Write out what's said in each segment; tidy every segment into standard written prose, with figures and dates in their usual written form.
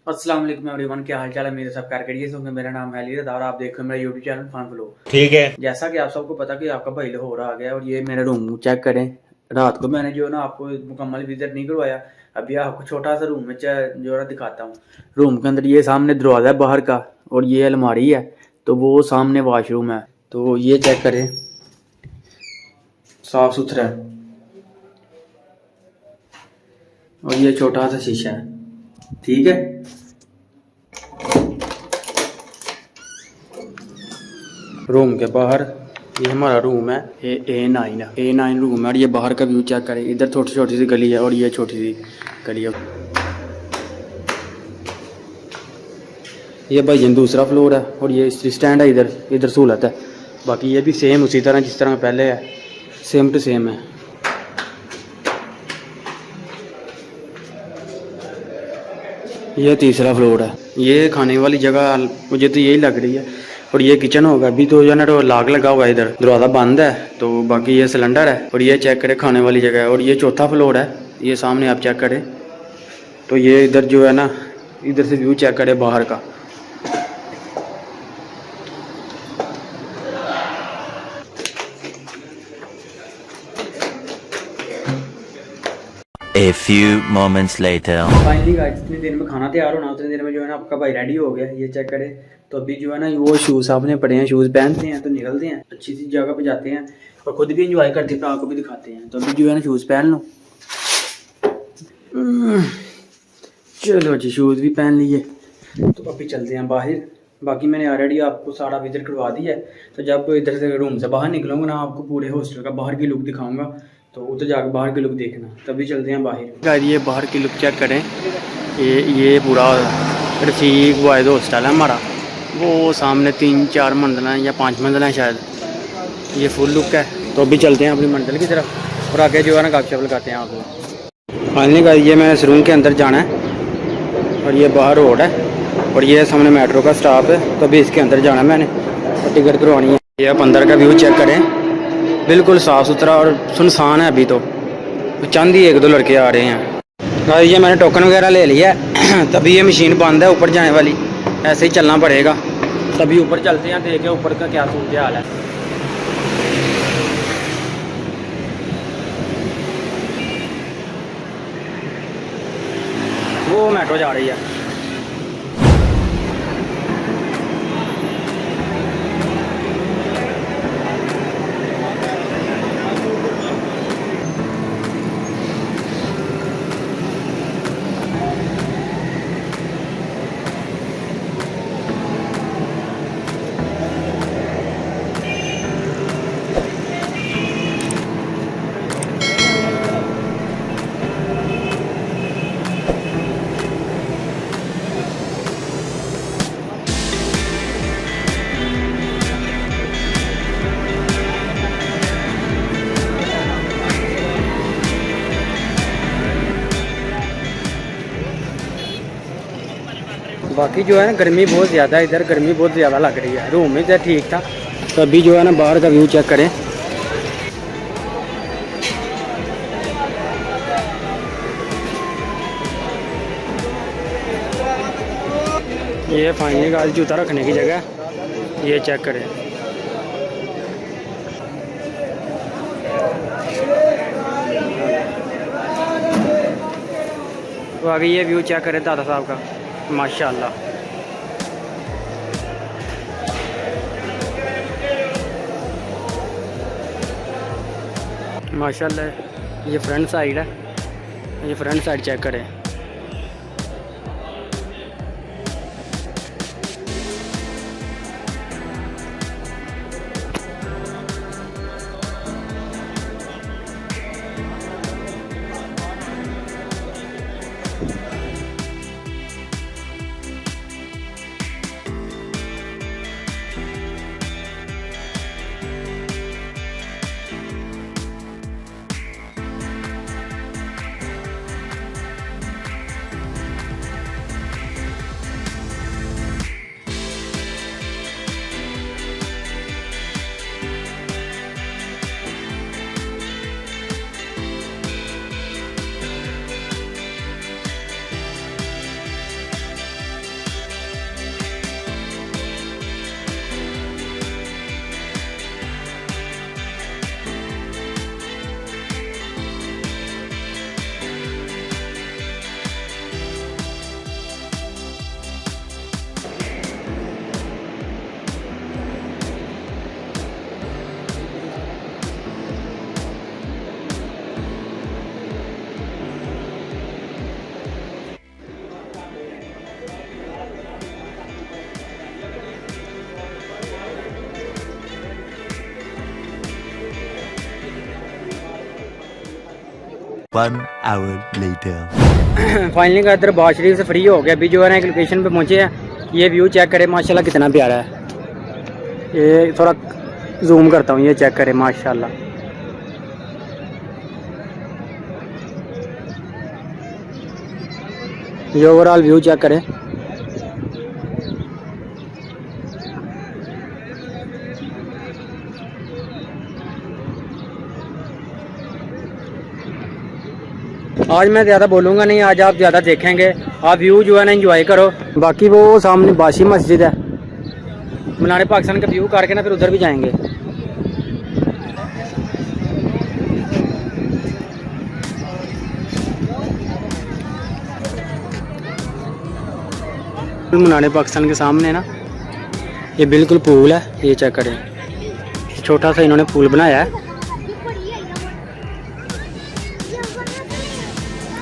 अस्सलाम वालेकुम एवरीवन, क्या हाल चाल है मेरे सब कारकरिए से। मेरा नाम है अली और आप देख रहे हो मेरा यूट्यूब चैनल फन फ्लो। ठीक है। जैसा कि आप सबको पता कि आपका भाई लाहौर आ गया और ये मेरा रूम चेक करें। रात को मैंने जो है ना आपको मुकम्मल विजिट नहीं करवाया, अभी आपको छोटा सा रूम में जो है ना दिखाता हूँ। रूम के अंदर ये सामने दरवाज़ा है बाहर का और ये अलमारी है, तो वो सामने वॉशरूम है। तो ये चेक करें, साफ सुथरा है और ये छोटा सा शीशा है। ठीक है, रूम के बाहर ये हमारा रूम है, A9 है, A9 रूम है। और ये बाहर का व्यू चेक करें, इधर छोटी छोटी सी गली है और ये छोटी सी गली है। ये भाईजान दूसरा फ्लोर है और ये इस्त्री स्टैंड है, इधर इधर सहूलत है। बाकी ये भी सेम उसी तरह जिस तरह पहले है, सेम टू सेम है। ये तीसरा फ्लोर है। ये खाने वाली जगह मुझे तो यही लग रही है और ये किचन होगा। अभी तो जो है ना तो लाग लगा हुआ है, इधर दरवाज़ा बंद है। तो बाकी ये सिलेंडर है और ये चेक करें खाने वाली जगह है। और ये चौथा फ्लोर है, ये सामने आप चेक करें। तो ये इधर जो है ना, इधर से व्यू चेक करें बाहर का। A few moments later. Finally guys, जितनी देर में खाना तैयार होना उतनी देर में जो है ना आपका भाई रेडी हो गया। ये चेक करें। तो अभी जो है ना वो शूज़ सामने पड़े हैं, शूज़ पहनते हैं तो निकलते हैं, अच्छी सी जगह पे जाते हैं और खुद भी इंजॉय करते हैं, आपको भी दिखाते हैं। तो अभी जो है ना शूज़ पहन लो। चलो जी, शूज़ भी पहन लिए तो अभी चलते हैं बाहर। बाकी मैंने ऑलरेडी आपको सारा विजिट करवा दिया है। तो जब इधर से रूम से बाहर निकलूँगा ना, आपको पूरे हॉस्टल का बाहर की लुक दिखाऊंगा, तो उधर जाकर बाहर की लुक देखना। तभी चलते हैं बाहर। ये बाहर की लुक चेक करें। ये पूरा रफीक वाहिद हॉस्टल है हमारा। वो सामने 3-4 मंजिला या 5 मंजिला है शायद। ये फुल लुक है। तो अभी चलते हैं अपनी मंजिल की तरफ और आगे जो है ना गपशप लगाते हैं आपको। फाइनली गाइस, ये मैंने इस रूम के अंदर जाना है और ये बाहर रोड है और ये सामने मेट्रो का स्टॉप है। तो अभी इसके अंदर जाना है मैंने और टिकट करवानी है। ये आप अंदर का व्यू चेक करें, बिल्कुल साफ़ सुथरा और सुनसान है। अभी तो चंद ही 1-2 लड़के आ रहे हैं। गाइस, ये मैंने टोकन वगैरह ले लिया है। तभी ये मशीन बंद है ऊपर जाने वाली, ऐसे ही चलना पड़ेगा। तभी ऊपर चलते हैं, देखें ऊपर का क्या सूरत हाल है। वो मेट्रो जा रही है। बाकी जो है ना गर्मी बहुत ज़्यादा है, इधर गर्मी बहुत ज़्यादा लग रही है। रूम में तो ठीक था। तो अभी जो है ना बाहर का व्यू चेक करें। ये फाइनली गाड़ी जूता रखने की जगह, ये चेक करें। तो आगे ये व्यू चेक करें दादा साहब का, माशाल्लाह। माशाल्लाह। ये फ्रंट साइड है, ये फ्रंट साइड चेक करें। 1 hour later. फाइनली का इधर बाज शरीफ से फ्री हो गया। अभी जो है ना एक लोकेशन पे पहुंचे हैं। ये व्यू चेक करें माशाल्लाह कितना प्यारा है। ये थोड़ा जूम करता हूँ, ये चेक करें माशाल्लाह। ये ओवरऑल व्यू चेक करें। आज मैं ज़्यादा बोलूँगा नहीं, आज आप ज़्यादा देखेंगे। आप व्यू जो है ना एंजॉय करो। बाकी वो सामने बाशी मस्जिद है, मीनार पाकिस्तान का व्यू करके ना फिर उधर भी जाएंगे। मीनार पाकिस्तान के सामने ना ये बिल्कुल पूल है, ये चेक करें। छोटा सा इन्होंने पूल बनाया है।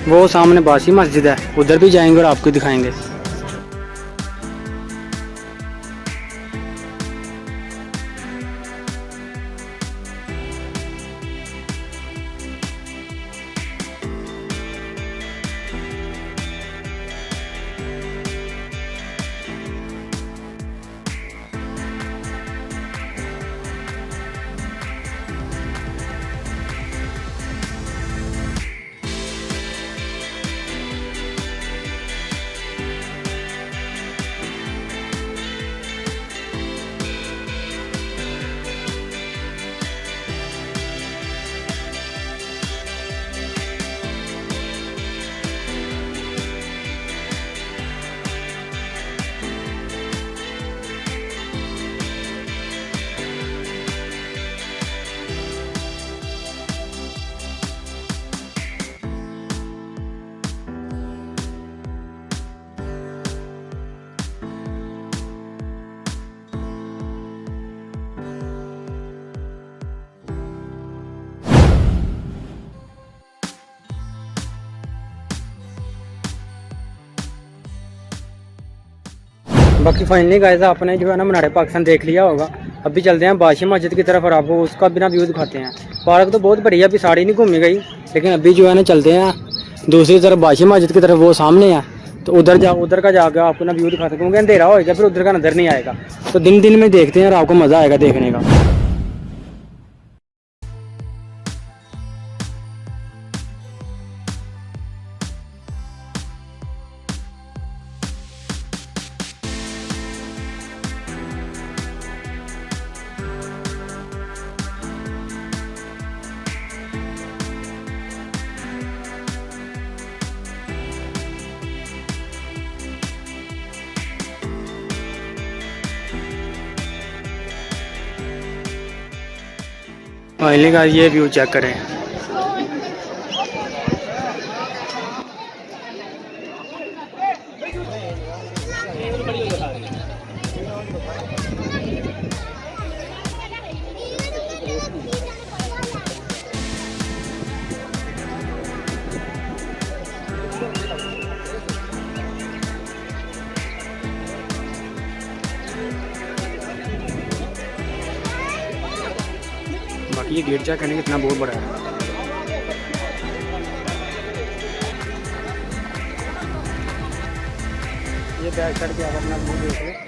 वो सामने बासी मस्जिद है, उधर भी जाएंगे और आपको दिखाएंगे। बाकी फाइनली गाइस आपने जो है ना मीनार पाकिस्तान देख लिया होगा। अभी चलते हैं बादशाह मस्जिद की तरफ और आपको उसका बिना व्यू दिखाते हैं। पार्क तो बहुत बढ़िया, अभी साड़ी नहीं घूमी गई, लेकिन अभी जो है ना चलते हैं दूसरी तरफ बादशाह मस्जिद की तरफ, वो सामने है। तो उधर का जाकर आपको ना व्यू दिखाते हैं, क्योंकि अंधेरा होएगा फिर उधर का नज़र नहीं आएगा। तो दिन में देखते हैं और आपको मज़ा आएगा देखने का। फाइनली का ये व्यू चेक करें। बाकी ये गेट चेक करने कितना बहुत बड़ा है। ये बैक साइड के आप अपना व्यू देख लें।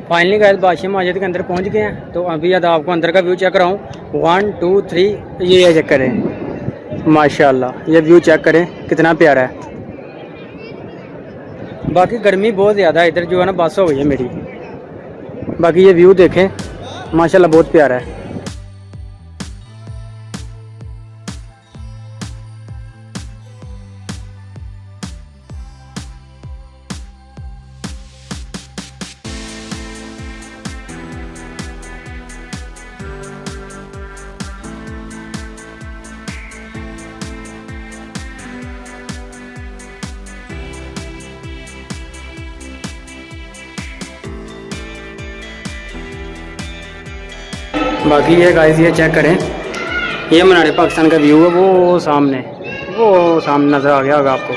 फाइनली गाइस बादशाह मस्जिद के अंदर पहुंच गए हैं। तो अभी याद आपको अंदर का व्यू चेक कराऊं। 1 2 3 ये चेक करें माशाल्लाह, ये व्यू चेक करें कितना प्यारा है। बाकी गर्मी बहुत ज़्यादा है इधर जो है ना, बस हो गई है मेरी। बाकी ये व्यू देखें माशाल्लाह बहुत प्यारा है। बाकी ये गाइस ये चेक करें, ये मनाली पाकिस्तान का व्यू है, वो सामने नज़र आ गया होगा आपको,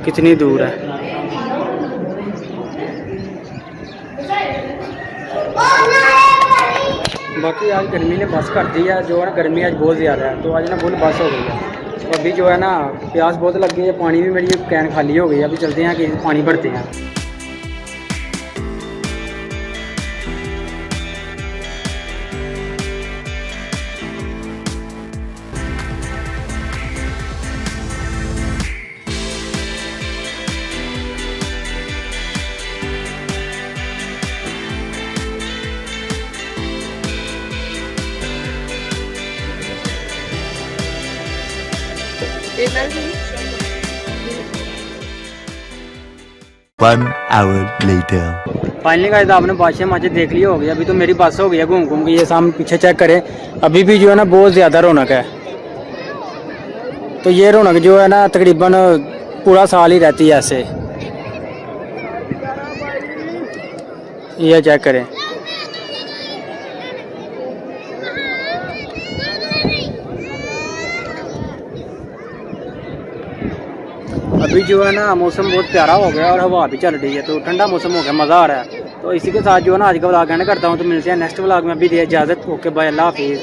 कितनी दूर है। बाकी आज गर्मी ने बस कर दी है, जो है ना गर्मी आज बहुत ज़्यादा है, तो आज ना फुल बस हो गई है। तो अभी जो है ना प्यास बहुत लग गई है, पानी भी मेरी कैन खाली हो गई है, अभी चलते हैं कि पानी भरते हैं। One hour later. Finally guys आपने बादशाह मस्जिद देख लिया होगी, अभी तो मेरी बस हो गई है घूम घूम के। ये सामने पीछे चेक करें, अभी भी जो है ना बहुत ज़्यादा रौनक है। तो ये रौनक जो है ना तकरीबन पूरा साल ही रहती है ऐसे। ये चेक करें, अभी जो है ना मौसम बहुत प्यारा हो गया और हवा भी चल रही है, तो ठंडा मौसम हो गया, मज़ा आ रहा है। तो इसी के साथ जो है ना आज का व्लॉग एंड करता हूँ। तो मिलते हैं नेक्स्ट व्लॉग में, अभी दे इजाज़त, ओके बाय, अल्लाह हाफिज़।